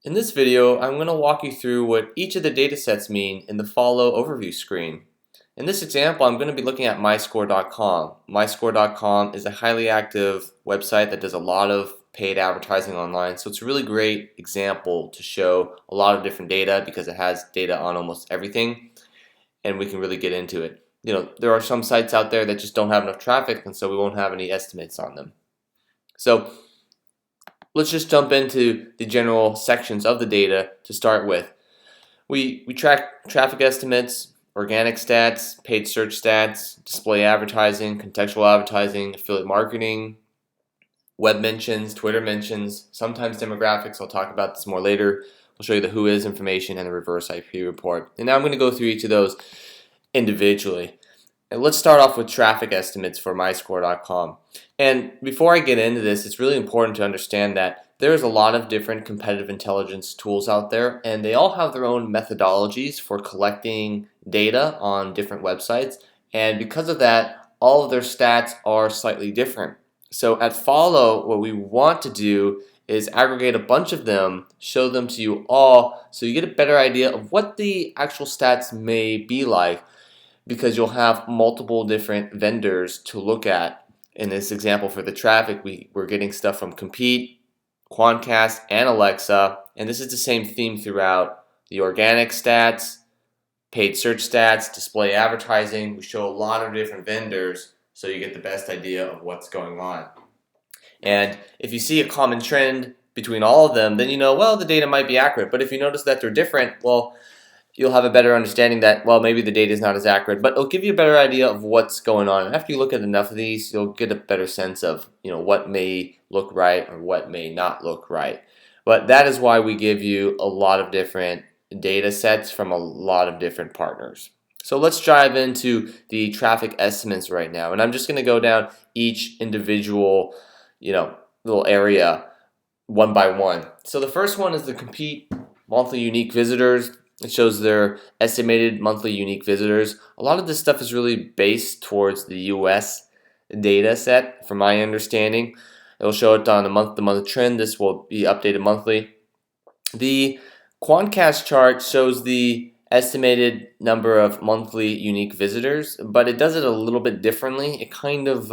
In this video, I'm going to walk you through what each of the datasets mean in the follow overview screen. In this example, I'm going to be looking at myscore.com. Myscore.com is a highly active website that does a lot of paid advertising online, so it's a really great example to show a lot of different data because it has data on almost everything, and we can really get into it. There are some sites out there that just don't have enough traffic, and so we won't have any estimates on them. So let's just jump into the general sections of the data to start with. We track traffic estimates, organic stats, paid search stats, display advertising, contextual advertising, affiliate marketing, web mentions, Twitter mentions, sometimes demographics. I'll talk about this more later. I'll show you the who is information and the reverse IP report. And now I'm going to go through each of those individually. And let's start off with traffic estimates for myscore.com. And before I get into this, it's really important to understand that there's a lot of different competitive intelligence tools out there, and they all have their own methodologies for collecting data on different websites. And because of that, all of their stats are slightly different. So at Follow, what we want to do is aggregate a bunch of them, show them to you all, so you get a better idea of what the actual stats may be like, because you'll have multiple different vendors to look at. In this example for the traffic, we're getting stuff from Compete, Quantcast, and Alexa, and this is the same theme throughout. The organic stats, paid search stats, display advertising. We show a lot of different vendors so you get the best idea of what's going on. And if you see a common trend between all of them, then you know, well, the data might be accurate. But if you notice that they're different, well, you'll have a better understanding that, well, maybe the data is not as accurate, but it'll give you a better idea of what's going on. And after you look at enough of these, you'll get a better sense of, what may look right or what may not look right. But that is why we give you a lot of different data sets from a lot of different partners. So let's dive into the traffic estimates right now. And I'm just going to go down each individual, little area one by one. So the first one is the Compete monthly unique visitors. It shows their estimated monthly unique visitors. A lot of this stuff is really based towards the US data set, from my understanding. It'll show it on a month-to-month trend. This will be updated monthly. The Quantcast chart shows the estimated number of monthly unique visitors, but it does it a little bit differently. It kind of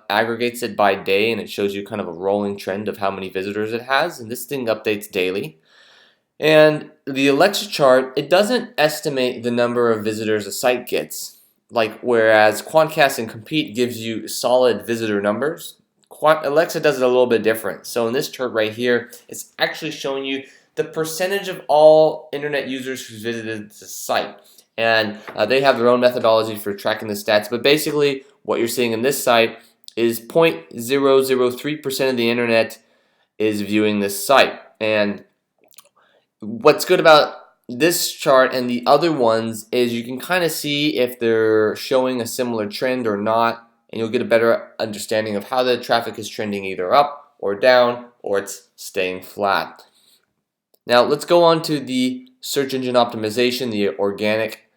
aggregates it by day, and it shows you kind of a rolling trend of how many visitors it has, and this thing updates daily. And the Alexa chart, it doesn't estimate the number of visitors a site gets, whereas Quantcast and Compete gives you solid visitor numbers. Alexa does it a little bit different. So in this chart right here, it's actually showing you the percentage of all internet users who visited the site. And they have their own methodology for tracking the stats, but basically what you're seeing in this site is 0.003% of the internet is viewing this site. And what's good about this chart and the other ones is you can kind of see if they're showing a similar trend or not, and you'll get a better understanding of how the traffic is trending either up or down, or it's staying flat. Now let's go on to the search engine optimization, the organic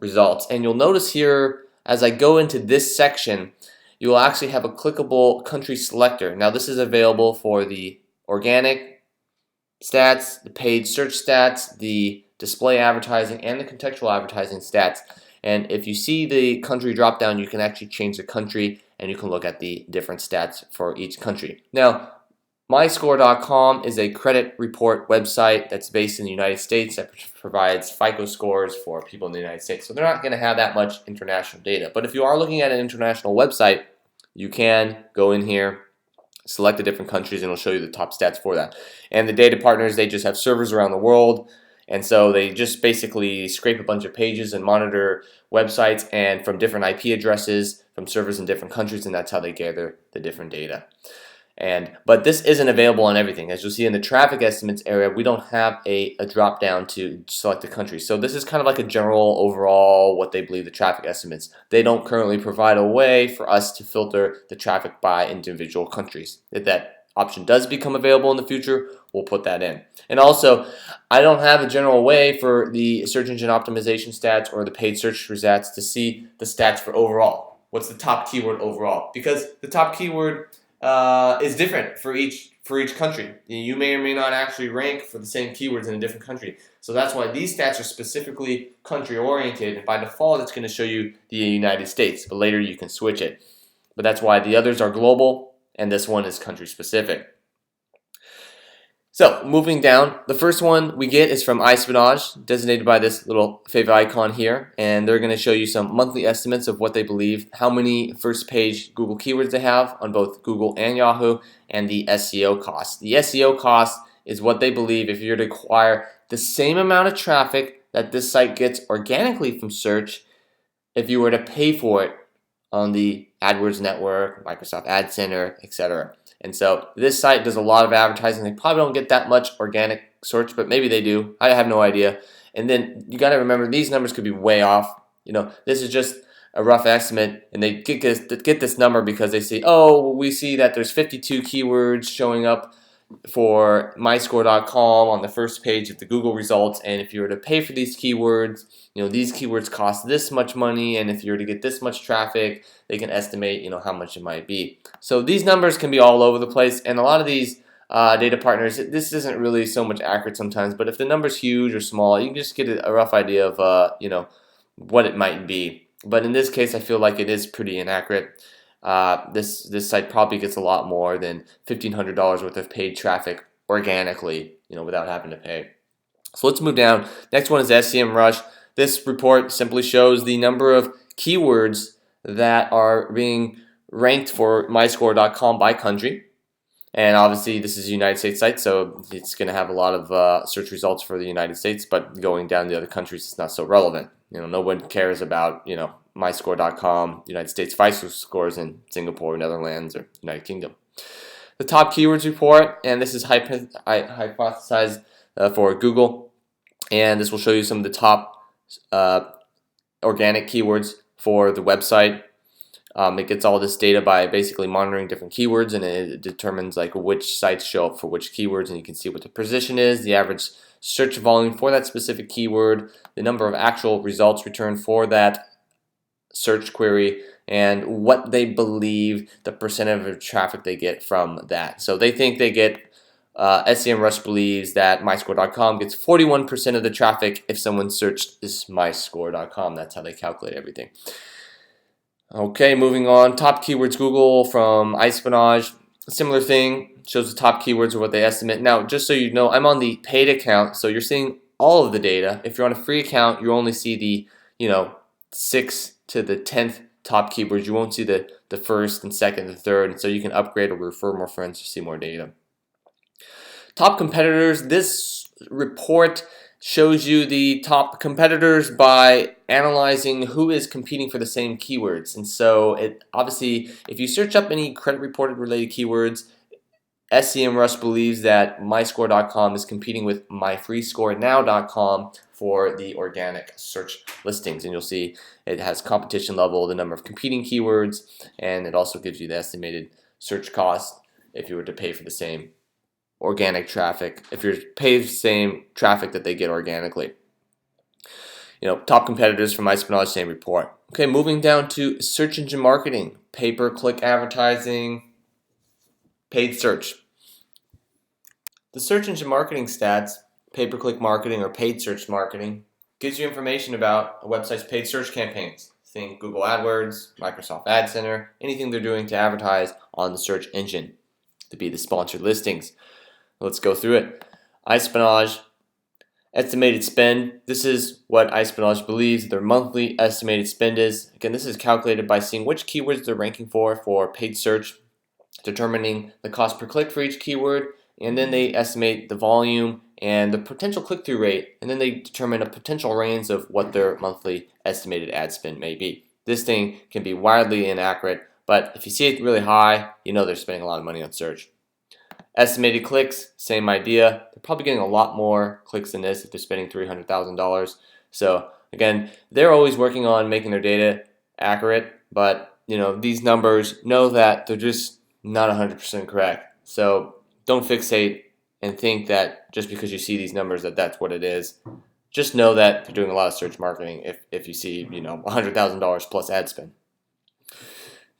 results. And you'll notice here, as I go into this section, you'll actually have a clickable country selector. Now this is available for the organic stats, the paid search stats, the display advertising, and the contextual advertising stats. And if you see the country drop down, you can actually change the country and you can look at the different stats for each country. Now, myscore.com is a credit report website that's based in the United States that provides FICO scores for people in the United States. So they're not going to have that much international data. But if you are looking at an international website, you can go in here, select the different countries, and it'll show you the top stats for that. And the data partners, they just have servers around the world, and so they just basically scrape a bunch of pages and monitor websites and from different IP addresses from servers in different countries, and that's how they gather the different data. But this isn't available on everything. As you'll see in the traffic estimates area, we don't have a drop down to select the country. So this is kind of like a general overall what they believe the traffic estimates. They don't currently provide a way for us to filter the traffic by individual countries. If that option does become available in the future, we'll put that in. And also, I don't have a general way for the search engine optimization stats or the paid search stats to see the stats for overall. What's the top keyword overall? Because the top keyword is different for each country. You may or may not actually rank for the same keywords in a different country. So that's why these stats are specifically country oriented. By default, it's going to show you the United States, but later you can switch it. But that's why the others are global and this one is country specific. So moving down, the first one we get is from iSpionage, designated by this little favorite icon here, and they're going to show you some monthly estimates of what they believe, how many first page Google keywords they have on both Google and Yahoo, and the SEO cost. The SEO cost is what they believe if you're to acquire the same amount of traffic that this site gets organically from search, if you were to pay for it on the AdWords network, Microsoft Ad Center, etc. And so this site does a lot of advertising. They probably don't get that much organic search, but maybe they do. I have no idea. And then you got to remember these numbers could be way off. This is just a rough estimate, and they get this number because they say, oh, we see that there's 52 keywords showing up for myscore.com on the first page of the Google results, and if you were to pay for these keywords, these keywords cost this much money, and if you were to get this much traffic, they can estimate how much it might be. So these numbers can be all over the place, and a lot of these data partners, this isn't really so much accurate sometimes, but if the number's huge or small, you can just get a rough idea of what it might be. But in this case, I feel like it is pretty inaccurate. This site probably gets a lot more than $1,500 worth of paid traffic organically, without having to pay. So let's move down. Next one is SEMrush. This report simply shows the number of keywords that are being ranked for myscore.com by country. And obviously this is a United States site, so it's going to have a lot of search results for the United States, but going down the other countries is not so relevant. No one cares about, myscore.com, United States FICO scores in Singapore, Netherlands, or United Kingdom. The top keywords report, and this is hypothesized for Google, and this will show you some of the top organic keywords for the website. It gets all this data by basically monitoring different keywords, and it determines which sites show up for which keywords, and you can see what the position is, the average search volume for that specific keyword, the number of actual results returned for that search query, and what they believe the percentage of traffic they get from that. So they think they get, SEMrush believes that myscore.com gets 41% of the traffic if someone searched this myscore.com. That's how they calculate everything. Okay, moving on. Top keywords Google from iSpionage. Similar thing, shows the top keywords or what they estimate. Now, just so you know, I'm on the paid account, so you're seeing all of the data. If you're on a free account, you only see the 6th to the 10th top keywords. You won't see the first and second and third, and so you can upgrade or refer more friends to see more data. Top competitors. This report shows you the top competitors by analyzing who is competing for the same keywords. And so obviously, if you search up any credit reported related keywords, SEMrush believes that myscore.com is competing with myfreescorenow.com for the organic search listings, and you'll see it has competition level, the number of competing keywords, and it also gives you the estimated search cost if you were to pay for the same organic traffic, if you're paid the same traffic that they get organically. Top competitors from iSpionage, same report. Okay, moving down to search engine marketing, pay-per-click advertising, paid search. The search engine marketing stats, pay-per-click marketing or paid search marketing, gives you information about a website's paid search campaigns. Think Google AdWords, Microsoft Ad Center, anything they're doing to advertise on the search engine to be the sponsored listings. Let's go through it. iSpionage, estimated spend. This is what iSpionage believes their monthly estimated spend is. Again, this is calculated by seeing which keywords they're ranking for paid search, determining the cost per click for each keyword, and then they estimate the volume and the potential click-through rate, and then they determine a potential range of what their monthly estimated ad spend may be. This thing can be wildly inaccurate, but if you see it really high, they're spending a lot of money on search. Estimated clicks, same idea. They're probably getting a lot more clicks than this if they're spending $300,000. So again, they're always working on making their data accurate, but these numbers, know that they're just not 100% correct. So don't fixate and think that just because you see these numbers that's what it is. Just know that they're doing a lot of search marketing if you see $100,000 plus ad spend.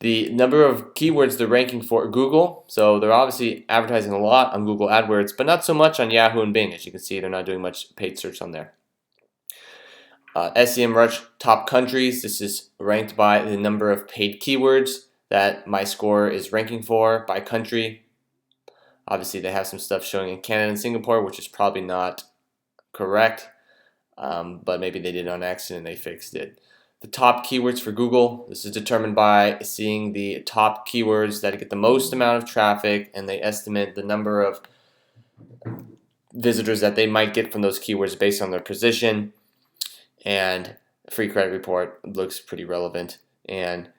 the number of keywords they're ranking for Google. So they're obviously advertising a lot on Google AdWords, but not so much on Yahoo and Bing. As you can see, they're not doing much paid search on there. SEMrush top countries. This is ranked by the number of paid keywords that MyScore is ranking for by country. Obviously, they have some stuff showing in Canada and Singapore, which is probably not correct, but maybe they did it on accident and they fixed it. The top keywords for Google. This is determined by seeing the top keywords that get the most amount of traffic, and they estimate the number of visitors that they might get from those keywords based on their position. And free credit report looks pretty relevant. And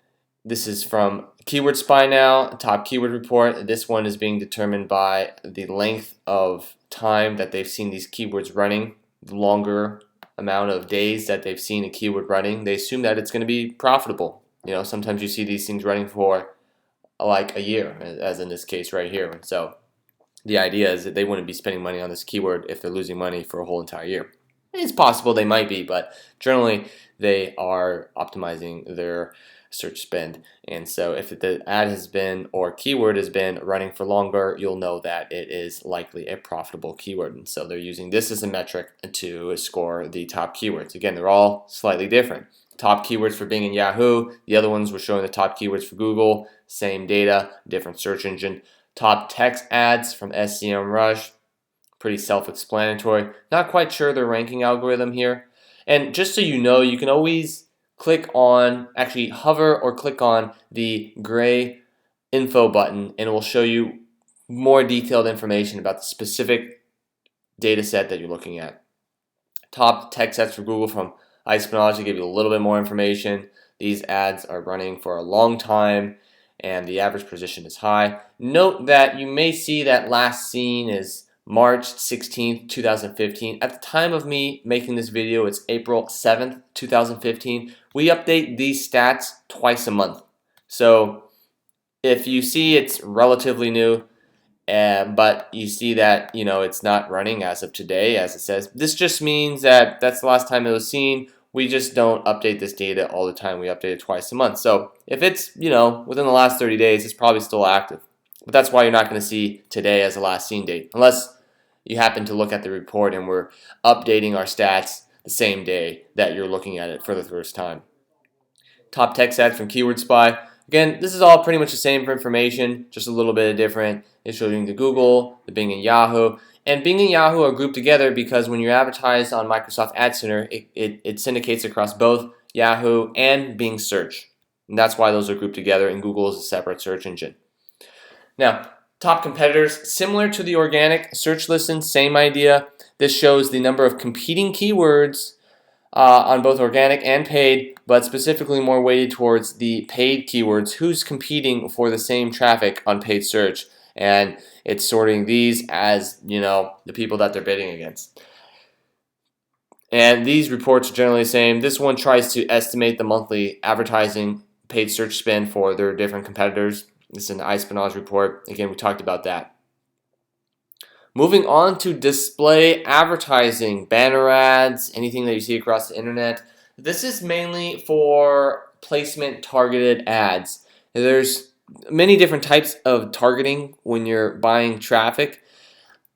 this is from Keyword Spy now, top keyword report. This one is being determined by the length of time that they've seen these keywords running. The longer amount of days that they've seen a keyword running, they assume that it's going to be profitable. You know, sometimes you see these things running for like a year, as in this case right here. And so the idea is that they wouldn't be spending money on this keyword if they're losing money for a whole entire year. It's possible they might be, but generally they are optimizing their search spend. And so if the ad has been or keyword has been running for longer, you'll know that it is likely a profitable keyword. And so they're using this as a metric to score the top keywords. Again, they're all slightly different. Top keywords for Bing and Yahoo. The other ones were showing the top keywords for Google. Same data, different search engine. Top text ads from SEMrush. Pretty self-explanatory. Not quite sure their ranking algorithm here. And just so you know, you can always click on, actually hover or click on the gray info button, and it will show you more detailed information about the specific data set that you're looking at. Top text sets for Google from iSpionology give you a little bit more information. These ads are running for a long time, and the average position is high. Note that you may see that last seen is March 16th, 2015. At the time of me making this video, it's April 7th, 2015. We update these stats twice a month. So if you see it's relatively new, but you see that it's not running as of today, as it says, this just means that that's the last time it was seen. We just don't update this data all the time. We update it twice a month. So if it's within the last 30 days, it's probably still active. But that's why you're not going to see today as the last seen date, unless you happen to look at the report and we're updating our stats the same day that you're looking at it for the first time. Top text ads from Keyword Spy. Again, this is all pretty much the same for information, just a little bit different. It's showing the Google, the Bing and Yahoo. And Bing and Yahoo are grouped together because when you advertise on Microsoft Ad Center, it syndicates across both Yahoo and Bing search. And that's why those are grouped together, and Google is a separate search engine. Now, top competitors, similar to the organic search listen, same idea. This shows the number of competing keywords on both organic and paid, but specifically more weighted towards the paid keywords. Who's competing for the same traffic on paid search? And it's sorting these as, the people that they're bidding against. And these reports are generally the same. This one tries to estimate the monthly advertising paid search spend for their different competitors. This is an iSpionology report. Again, we talked about that. Moving on to display advertising, banner ads, anything that you see across the internet. This is mainly for placement targeted ads. There's many different types of targeting when you're buying traffic.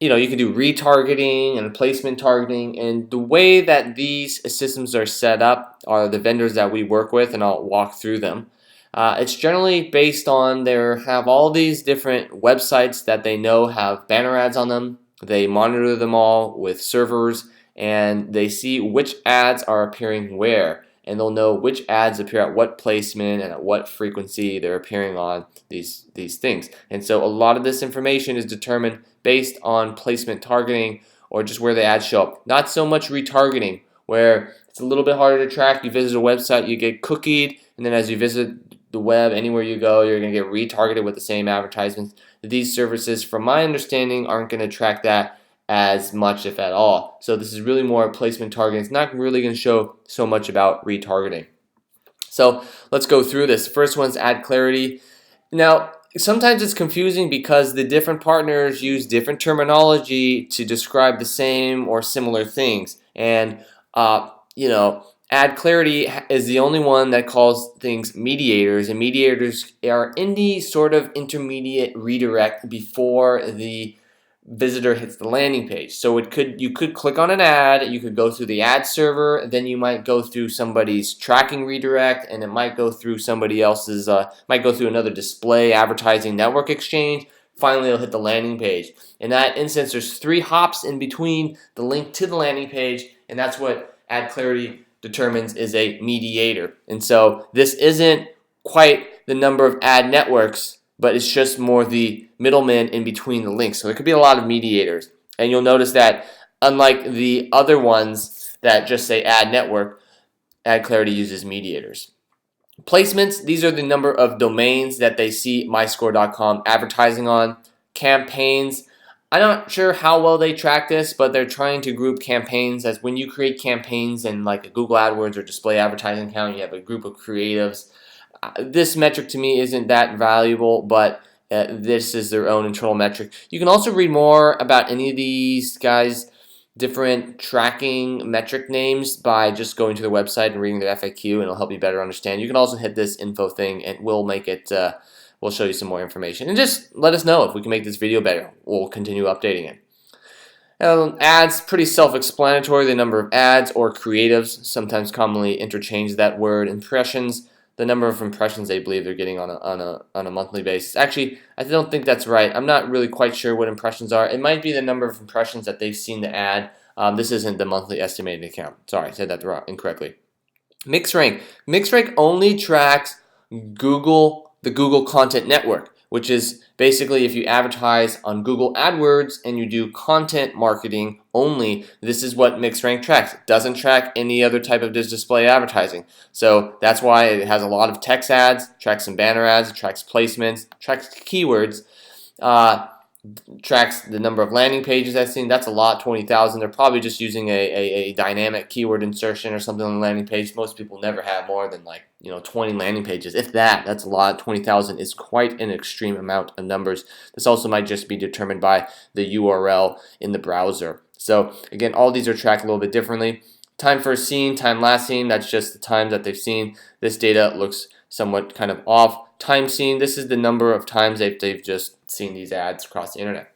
You can do retargeting and placement targeting, and the way that these systems are set up are the vendors that we work with, and I'll walk through them. It's generally based on they have all these different websites that they know have banner ads on them. They monitor them all with servers, and they see which ads are appearing where, and they'll know which ads appear at what placement and at what frequency they're appearing on these things. And so a lot of this information is determined based on placement targeting or just where the ads show up. Not so much retargeting, where it's a little bit harder to track. You visit a website, you get cookied, and then as you visit the web, anywhere you go, you're going to get retargeted with the same advertisements. These services, from my understanding, aren't going to track that as much, if at all. So this is really more placement targeting. It's not really going to show so much about retargeting. So let's go through this. First one's ad clarity. Now, sometimes it's confusing because the different partners use different terminology to describe the same or similar things. And, Ad clarity is the only one that calls things mediators, and mediators are any sort of intermediate redirect before the visitor hits the landing page. So you could click on an ad, you could go through the ad server, then you might go through somebody's tracking redirect, and it might go through somebody else's, might go through another display advertising network exchange. Finally, it'll hit the landing page. In that instance, there's 3 hops in between the link to the landing page, and that's what ad clarity determines is a mediator. And so this isn't quite the number of ad networks, but it's just more the middleman in between the links. So there could be a lot of mediators. And you'll notice that unlike the other ones that just say ad network, ad clarity uses mediators. Placements, these are the number of domains that they see myscore.com advertising on. Campaigns, I'm not sure how well they track this, but they're trying to group campaigns as when you create campaigns in like a Google AdWords or display advertising account, you have a group of creatives. This metric to me isn't that valuable, but this is their own internal metric. You can also read more about any of these guys' different tracking metric names by just going to their website and reading their FAQ, and it'll help you better understand. You can also hit this info thing, and we'll make it. We'll show you some more information, and just let us know if we can make this video better. We'll continue updating it. Ads, pretty self-explanatory. The number of ads or creatives, sometimes commonly interchange that word. Impressions, the number of impressions they believe they're getting on a monthly basis. Actually, I don't think that's right. I'm not really quite sure what impressions are. It might be the number of impressions that they've seen the ad. This isn't the monthly estimated account. Sorry, I said that incorrectly. Mixed rank. Mixed rank only tracks the Google Content Network, which is basically if you advertise on Google AdWords and you do content marketing only, this is what mixed rank tracks. It doesn't track any other type of display advertising. So that's why it has a lot of text ads, tracks some banner ads, tracks placements, tracks keywords, tracks the number of landing pages I've seen. That's a lot, 20,000. They're probably just using a dynamic keyword insertion or something on the landing page. Most people never have more than 20 landing pages. If that, that's a lot. 20,000 is quite an extreme amount of numbers. This also might just be determined by the URL in the browser. So again, all these are tracked a little bit differently. Time first seen, time last seen, that's just the time that they've seen. This data looks somewhat kind of off. Time seen, this is the number of times they've just seen these ads across the internet.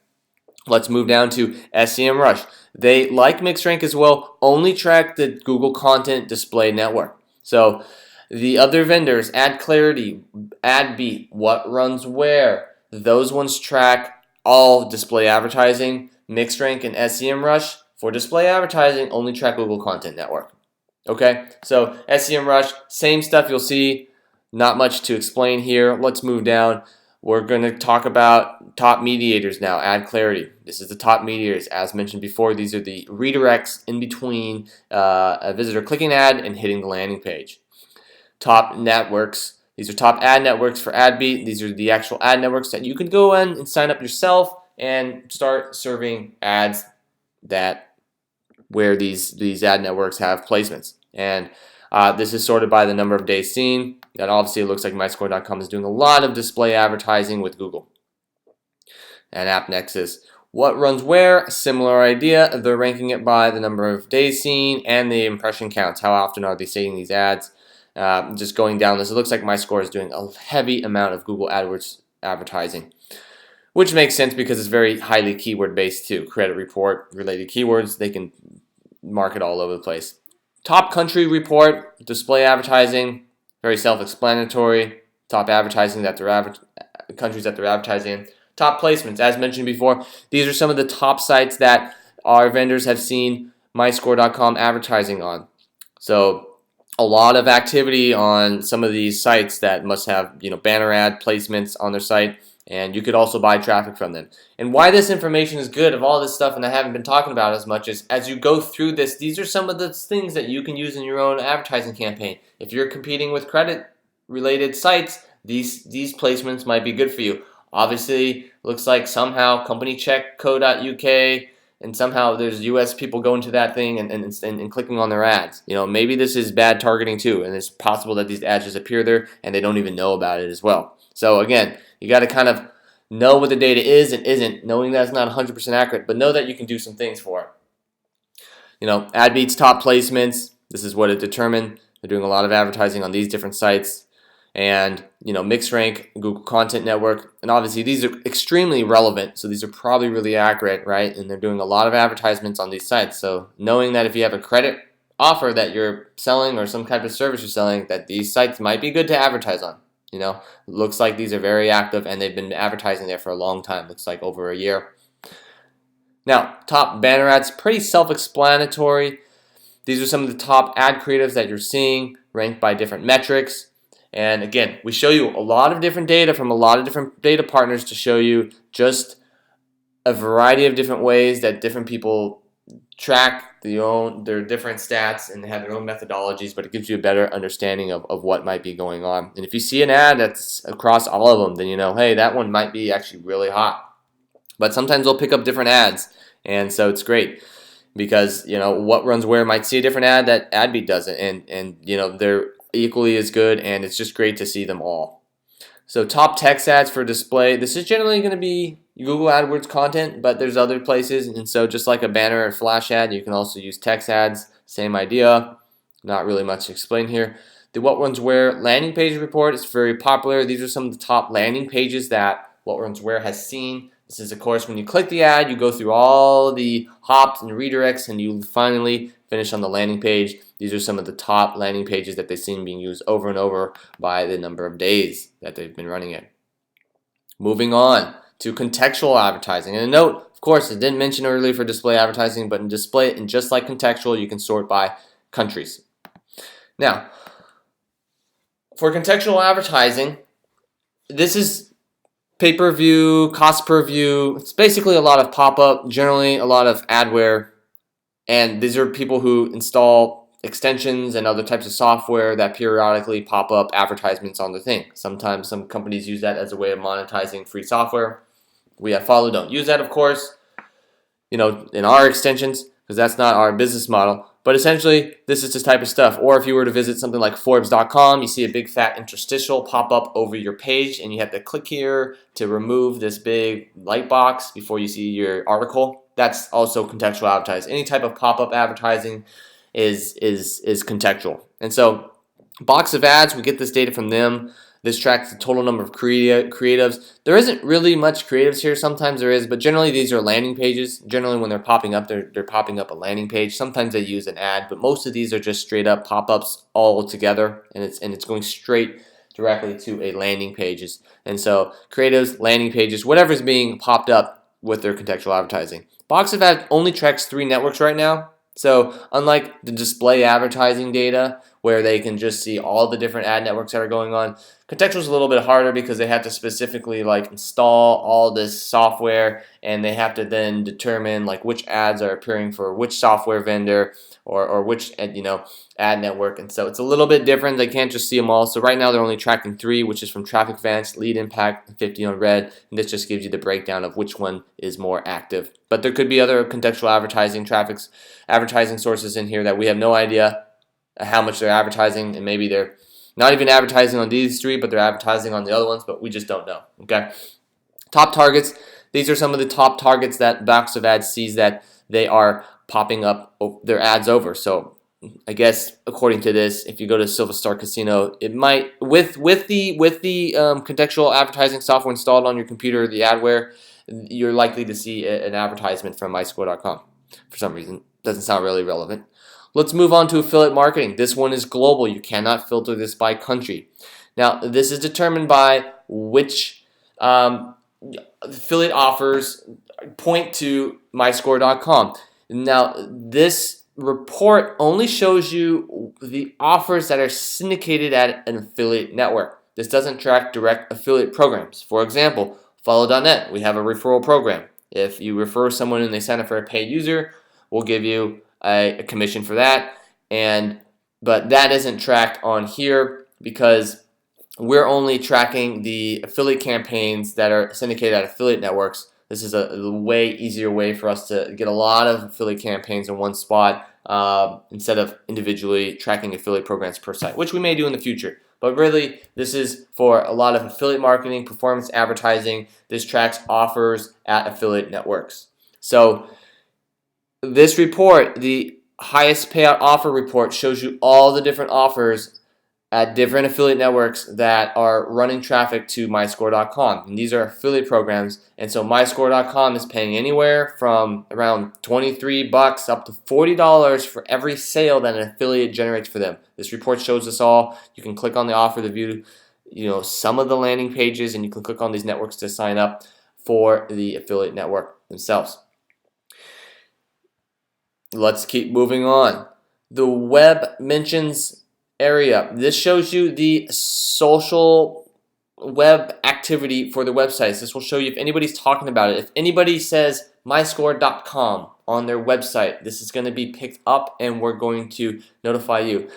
Let's move down to SEMrush. They, like MixRank as well, only track the Google Content Display Network. So the other vendors, AdClarity, AdBeat, What Runs Where, those ones track all display advertising. MixRank and SEMrush for display advertising only track Google Content Network. Okay, so SEMrush, same stuff you'll see. Not much to explain here. Let's move down. We're going to talk about top mediators now, ad clarity. This is the top mediators. As mentioned before, these are the redirects in between a visitor clicking ad and hitting the landing page. Top networks. These are top ad networks for AdBeat. These are the actual ad networks that you can go in and sign up yourself and start serving ads where these ad networks have placements. And this is sorted by the number of days seen. That obviously it looks like myscore.com is doing a lot of display advertising with Google. And AppNexus. What runs where? Similar idea. They're ranking it by the number of days seen and the impression counts. How often are they seeing these ads? Just going down this, it looks like MyScore is doing a heavy amount of Google AdWords advertising, which makes sense because it's very highly keyword based too. Credit report related keywords, they can market all over the place. Top country report, display advertising, very self-explanatory. Top advertising that countries that they're advertising in. Top placements, as mentioned before, these are some of the top sites that our vendors have seen myscore.com advertising on. So a lot of activity on some of these sites that must have banner ad placements on their site, and you could also buy traffic from them. And why this information is good of all this stuff, and I haven't been talking about as much, is as you go through this, these are some of the things that you can use in your own advertising campaign. If you're competing with credit related sites, these placements might be good for you. Obviously, looks like somehow companycheck.co.uk and somehow there's US people going to that thing and clicking on their ads. Maybe this is bad targeting too, and it's possible that these ads just appear there and they don't even know about it as well. So again, you got to kind of know what the data is and isn't, knowing that it's not 100% accurate, but know that you can do some things for it. AdBeat's top placements, This is what it determined. They're doing a lot of advertising on these different sites, and mixed rank, Google Content Network, and obviously these are extremely relevant, so these are probably really accurate, right? And they're doing a lot of advertisements on these sites, so knowing that if you have a credit offer that you're selling or some type of service you're selling, that these sites might be good to advertise on. Looks like these are very active, and they've been advertising there for a long time. Looks like over a year. Now, top banner ads, pretty self-explanatory. These are some of the top ad creatives that you're seeing, ranked by different metrics. And again, we show you a lot of different data from a lot of different data partners to show you just a variety of different ways that different people track their different stats and have their own methodologies, but it gives you a better understanding of what might be going on. And if you see an ad that's across all of them, then hey, that one might be actually really hot. But sometimes they'll pick up different ads, and so it's great because what runs where might see a different ad that AdBeat doesn't, and they're equally as good, and it's just great to see them all. So top text ads for display. This is generally going to be Google AdWords content, but there's other places, and so just like a banner or flash ad, you can also use text ads. Same idea. Not really much to explain here. The What Runs Where landing page report is very popular. These are some of the top landing pages that What Runs Where has seen. This is, of course, when you click the ad, you go through all the hops and redirects, and you finally finish on the landing page. These are some of the top landing pages that they've seen being used over and over by the number of days that they've been running it. Moving on to contextual advertising. And a note, of course, I didn't mention earlier for display advertising, but in display, and just like contextual, you can sort by countries. Now, for contextual advertising, this is pay-per-view, cost per view. It's basically a lot of pop-up, generally a lot of adware, and these are people who install extensions and other types of software that periodically pop up advertisements on the thing. Sometimes some companies use that as a way of monetizing free software. We at Follow don't use that, of course, in our extensions, because that's not our business model. But essentially, this is this type of stuff. Or if you were to visit something like Forbes.com, you see a big fat interstitial pop up over your page, and you have to click here to remove this big light box before you see your article. That's also contextual advertising. Any type of pop-up advertising is contextual. And so, box of ads, we get this data from them. This tracks the total number of creatives. There isn't really much creatives here. Sometimes there is, but generally these are landing pages. Generally when they're popping up, they're popping up a landing page. Sometimes they use an ad, but most of these are just straight up pop-ups all together, and it's going straight directly to a landing pages. And so creatives, landing pages, whatever's being popped up with their contextual advertising. Box of ads only tracks 3 networks right now. So unlike the display advertising data where they can just see all the different ad networks that are going on, contextual is a little bit harder because they have to specifically install all this software, and they have to then determine which ads are appearing for which software vendor or which ad network, and so it's a little bit different. They can't just see them all. So right now they're only tracking 3, which is from Traffic Advance, Lead Impact, and 50 on Red, and this just gives you the breakdown of which one is more active. But there could be other contextual advertising sources in here that we have no idea how much they're advertising, and maybe they're not even advertising on these 3, but they're advertising on the other ones, but we just don't know. Okay. Top targets. These are some of the top targets that Box of Ads sees that they are popping up their ads over. So I guess according to this, if you go to Silver Star Casino, it might with the contextual advertising software installed on your computer, the adware, you're likely to see an advertisement from myscore.com. For some reason, doesn't sound really relevant. Let's move on to affiliate marketing. This one is global. You cannot filter this by country. Now, this is determined by which affiliate offers point to myscore.com. Now, this report only shows you the offers that are syndicated at an affiliate network. This doesn't track direct affiliate programs. For example, follow.net, we have a referral program. If you refer someone and they sign up for a paid user, we'll give you a commission for that, but that isn't tracked on here because we're only tracking the affiliate campaigns that are syndicated at affiliate networks. This is a way easier way for us to get a lot of affiliate campaigns in one spot instead of individually tracking affiliate programs per site, which we may do in the future. But really, this is for a lot of affiliate marketing, performance advertising. This tracks offers at affiliate networks. So this report, the highest payout offer report shows you all the different offers at different affiliate networks that are running traffic to myscore.com. And these are affiliate programs. And so myscore.com is paying anywhere from around $23 up to $40 for every sale that an affiliate generates for them. This report shows us all. You can click on the offer to view, some of the landing pages, and you can click on these networks to sign up for the affiliate network themselves. Let's keep moving on. The web mentions area. This shows you the social web activity for the websites. This will show you if anybody's talking about it. If anybody says myscore.com on their website, this is going to be picked up and we're going to notify you.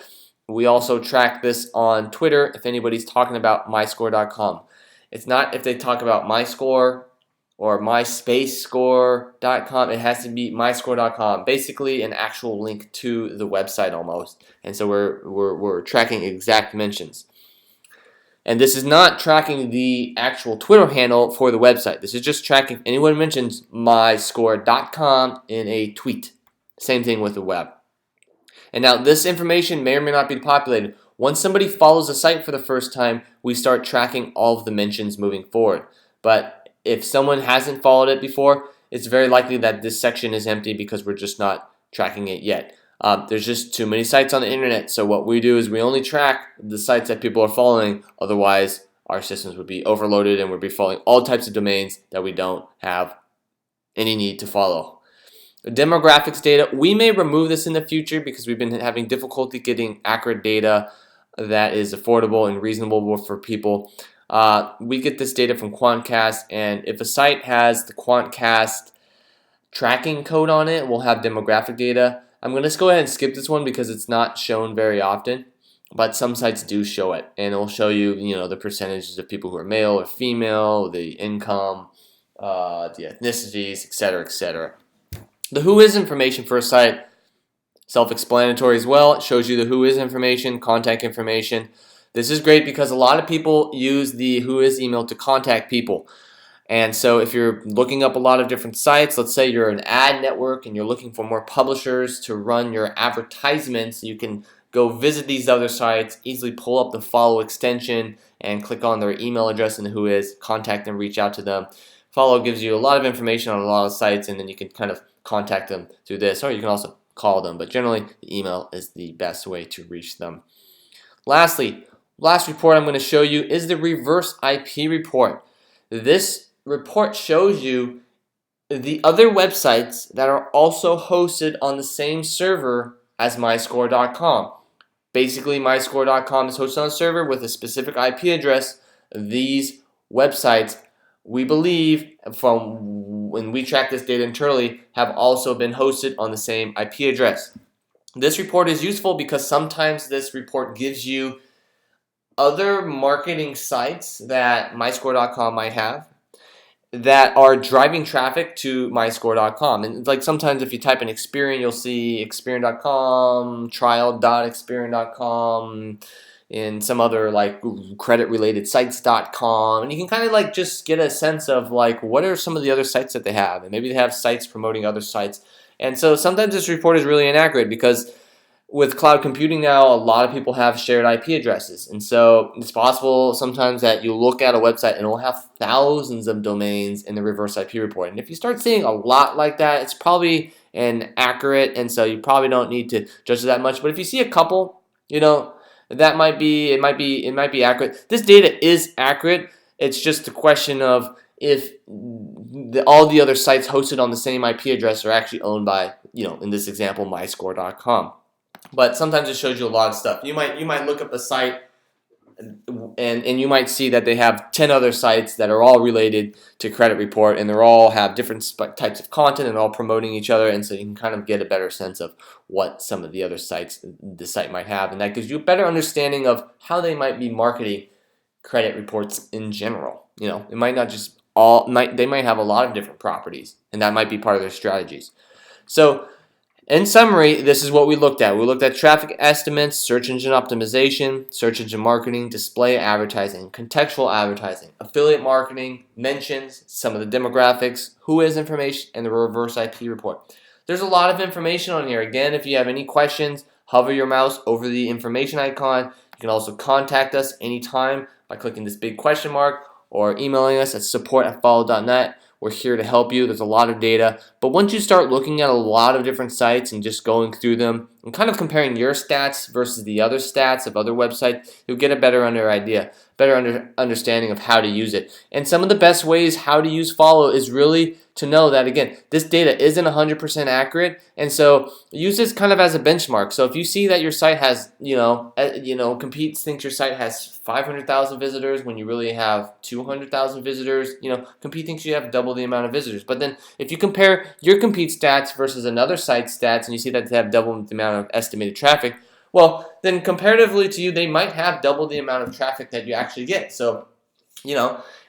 We also track this on Twitter if anybody's talking about myscore.com. It's not if they talk about myscore or myspacescore.com. It has to be myscore.com, basically an actual link to the website almost. And so we're tracking exact mentions. And this is not tracking the actual Twitter handle for the website. This is just tracking if anyone mentions myscore.com in a tweet. Same thing with the web. And now this information may or may not be populated. Once somebody follows a site for the first time, we start tracking all of the mentions moving forward. But if someone hasn't followed it before, it's very likely that this section is empty because we're just not tracking it yet. There's just too many sites on the internet, so what we do is we only track the sites that people are following. Otherwise, our systems would be overloaded and we'd be following all types of domains that we don't have any need to follow. The demographics data, we may remove this in the future because we've been having difficulty getting accurate data that is affordable and reasonable for people. We get this data from Quantcast, and if a site has the Quantcast tracking code on it, we'll have demographic data. I'm going to just go ahead and skip this one because it's not shown very often, but some sites do show it, and it'll show you, the percentages of people who are male or female, the income, the ethnicities, etc., etc. The who is information for a site, self-explanatory as well. It shows you the who is information, contact information. This is great because a lot of people use the who is email to contact people. And so if you're looking up a lot of different sites, let's say you're an ad network and you're looking for more publishers to run your advertisements, you can go visit these other sites, easily pull up the follow extension and click on their email address and the who is, contact them, reach out to them. Follow gives you a lot of information on a lot of sites, and then you can kind of contact them through this, or you can also call them, but generally the email is the best way to reach them. Lastly, last report I'm going to show you is the reverse IP report. This report shows you the other websites that are also hosted on the same server as myscore.com. Basically, myscore.com is hosted on a server with a specific IP address. These websites, we believe, from when we track this data internally, have also been hosted on the same IP address. This report is useful because sometimes this report gives you other marketing sites that myscore.com might have that are driving traffic to myscore.com. And like sometimes if you type in Experian, you'll see Experian.com, trial.experian.com, and some other like credit related sites.com, and you can kind of like just get a sense of like what are some of the other sites that they have, and maybe they have sites promoting other sites. And so sometimes this report is really inaccurate because with cloud computing now, a lot of people have shared IP addresses, and so it's possible sometimes that you look at a website and it will have thousands of domains in the reverse IP report. And if you start seeing a lot like that, it's probably inaccurate, and so you probably don't need to judge it that much. But if you see a couple, that might be accurate. This data is accurate. It's just a question of if all the other sites hosted on the same IP address are actually owned by, in this example, myscore.com. But sometimes it shows you a lot of stuff. You might look up a site and you might see that they have 10 other sites that are all related to credit report, and they all have different types of content and all promoting each other, and so you can kind of get a better sense of what some of the other sites the site might have, and that gives you a better understanding of how they might be marketing credit reports in general. It might not just they might have a lot of different properties, and that might be part of their strategies. So in summary, this is what we looked at. We looked at traffic estimates, search engine optimization, search engine marketing, display advertising, contextual advertising, affiliate marketing, mentions, some of the demographics, who is information, and the reverse IP report. there's a lot of information on here. Again, if you have any questions, hover your mouse over the information icon. You can also contact us anytime by clicking this big question mark or emailing us at support@follow.net. We're here to help you. There's a lot of data, but once you start looking at a lot of different sites and just going through them and kind of comparing your stats versus the other stats of other websites, you'll get a better understanding of how to use it. And some of the best ways how to use Follow is really to know that, again, this data isn't 100% accurate, and so use this kind of as a benchmark. So if you see that your site has, Compete thinks your site has 500,000 visitors when you really have 200,000 visitors, Compete thinks you have double the amount of visitors. But then if you compare your Compete stats versus another site's stats and you see that they have double the amount of estimated traffic, well, then comparatively to you, they might have double the amount of traffic that you actually get. So,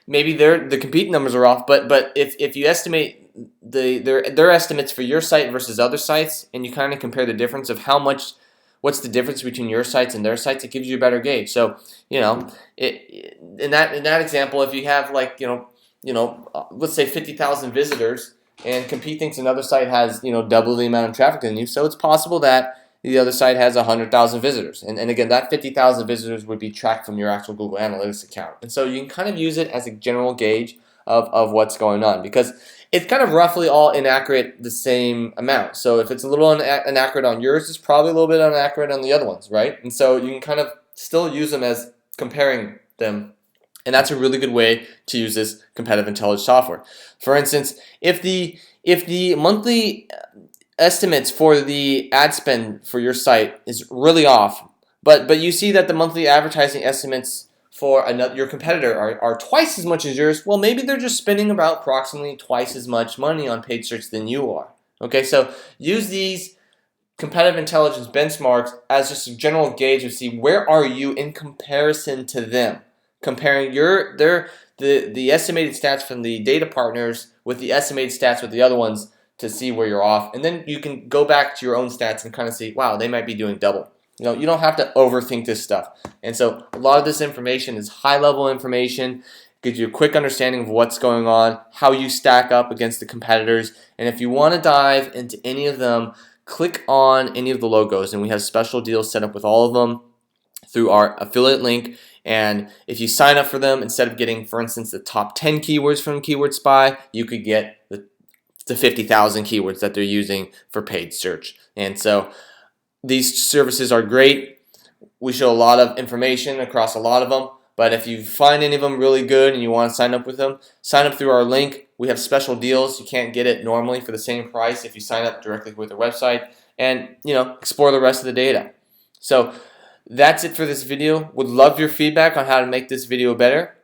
maybe the Compete numbers are off, but if you estimate their estimates for your site versus other sites, and you kind of compare the difference of what's the difference between your sites and their sites, it gives you a better gauge. So, in that example, if you have let's say 50,000 visitors, and Compete thinks another site has double the amount of traffic than you, so it's possible that the other site has 100,000 visitors. And again, that 50,000 visitors would be tracked from your actual Google Analytics account. And so you can kind of use it as a general gauge of what's going on, because it's kind of roughly all inaccurate the same amount. So if it's a little inaccurate on yours, it's probably a little bit inaccurate on the other ones, right? And so you can kind of still use them as comparing them. And that's a really good way to use this competitive intelligence software. For instance, if the monthly estimates for the ad spend for your site is really off, but you see that the monthly advertising estimates for your competitor are twice as much as yours, well, maybe they're just spending about approximately twice as much money on paid search than you are. Okay, so use these competitive intelligence benchmarks as just a general gauge to see where are you in comparison to them, comparing the estimated stats from the data partners with the estimated stats with the other ones to see where you're off. And then you can go back to your own stats and kind of see, wow, they might be doing double. You don't have to overthink this stuff. And so a lot of this information is high-level information, gives you a quick understanding of what's going on, how you stack up against the competitors. And if you want to dive into any of them, click on any of the logos, and we have special deals set up with all of them through our affiliate link. And if you sign up for them, instead of getting, for instance, the top 10 keywords from Keyword Spy, you could get the 50,000 keywords that they're using for paid search. And so these services are great. We show a lot of information across a lot of them, but if you find any of them really good and you want to sign up with them, sign up through our link. We have special deals. You can't get it normally for the same price if you sign up directly with our website, and explore the rest of the data. So that's it for this video. Would love your feedback on how to make this video better.